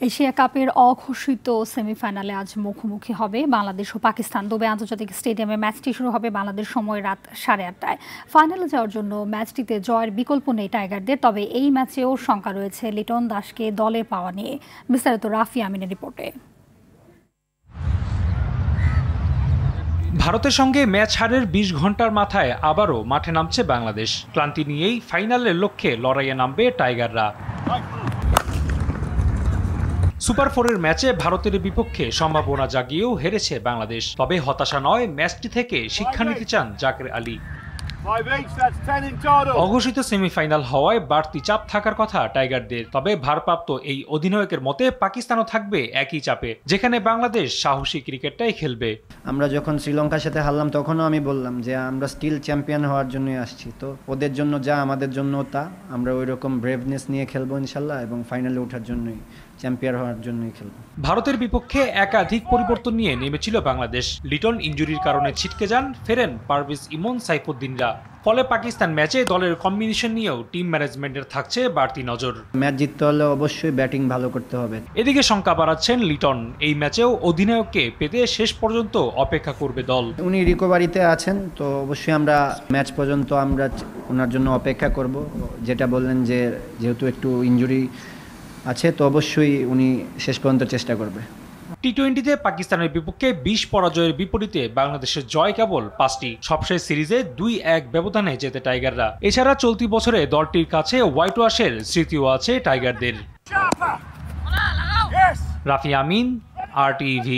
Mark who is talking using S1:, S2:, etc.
S1: Asia কাপের অঘোষিত সেমিফাইনালে আজ মুখোমুখি হবে বাংলাদেশ ও পাকিস্তান। দুবাই আন্তর্জাতিক স্টেডিয়ামে ম্যাচটি শুরু হবে বাংলাদেশ সময় রাত 8:30টায়। ফাইনালে যাওয়ার জন্য ম্যাচটিতে জয়ের বিকল্প নেই টাইগারদের, তবে এই ম্যাচেও শঙ্কা রয়েছে লিটন দাসকে দলে পাওয়া নিয়ে। বিস্তারিত রাফি আমিনের রিপোর্টে।
S2: ভারতের সঙ্গে ম্যাচ হারের ২০ ঘন্টার মাথায় আবারও মাঠে নামছে বাংলাদেশ। ক্লান্তি নিয়েই ফাইনালের লক্ষ্যে লড়াইয়ে নামবে টাইগাররা। সুপার ফোরের ম্যাচে ভারতের বিপক্ষে সম্ভাবনা জাগিয়েও হেরেছে বাংলাদেশ। তবে হতাশা নয়, ম্যাচটি থেকে শিক্ষা নিতে চান জাকের আলী। অঘোষিত সেমিফাইনাল হওয়ায় বাড়তি চাপ থাকার কথা টাইগারদের, তবে ভারপ্রাপ্ত এই অধিনায়কের মতে পাকিস্তানও থাকবে একই চাপে, যেখানে বাংলাদেশ সাহসী ক্রিকেটটাই খেলবে।
S3: আমরা যখন শ্রীলঙ্কার সাথে হারলাম তখনও আমি বললাম যে আমরা স্টিল চ্যাম্পিয়ন হওয়ার জন্যই আসছি, তো ওদের জন্য যা আমাদের জন্য তা, আমরা ওই রকম ব্রেভনেস নিয়ে খেলবো ইনশাল্লাহ, এবং ফাইনালে ওঠার জন্যই, চ্যাম্পিয়ন হওয়ার জন্যই খেলবো।
S2: ভারতের বিপক্ষে একাধিক পরিবর্তন নিয়ে নেমেছিল বাংলাদেশ। লিটন ইনজুরির কারণে ছিটকে যান, ফেরেন পারভেজ ইমন, সাইফুদ্দিনরা। ফলে পাকিস্তান ম্যাচে দলের কম্বিনেশন নিয়েও টিম ম্যানেজমেন্টের থাকছে বাড়তি নজর।
S3: ম্যাচ জিততে হলে অবশ্যই ব্যাটিং ভালো করতে হবে।
S2: এদিকে শঙ্কা বাড়াচ্ছেন লিটন, এই ম্যাচেও অধিনায়ককে পেতে শেষ পর্যন্ত অপেক্ষা করবে দল।
S3: উনি রিকভারিতে আছেন, তো অবশ্যই আমরা ম্যাচ পর্যন্ত আমরা ওনার জন্য অপেক্ষা করব। যেটা বললেন যে যেহেতু একটু ইনজুরি আছে, তো অবশ্যই উনি শেষ পর্যন্ত চেষ্টা করবে।
S2: টি-20তে পাকিস্তানের বিপক্ষে 20 পরাজয়ের বিপরীতে বাংলাদেশের জয় কেবল 5টি। সবশেষ সিরিজে 2-1 ব্যবধানে জেতে টাইগাররা। এছাড়া চলতি বছরে দলটির কাছে হোয়াইট ওয়াশের স্মৃতিও আছে টাইগারদের। রাফি আমিন, RTV।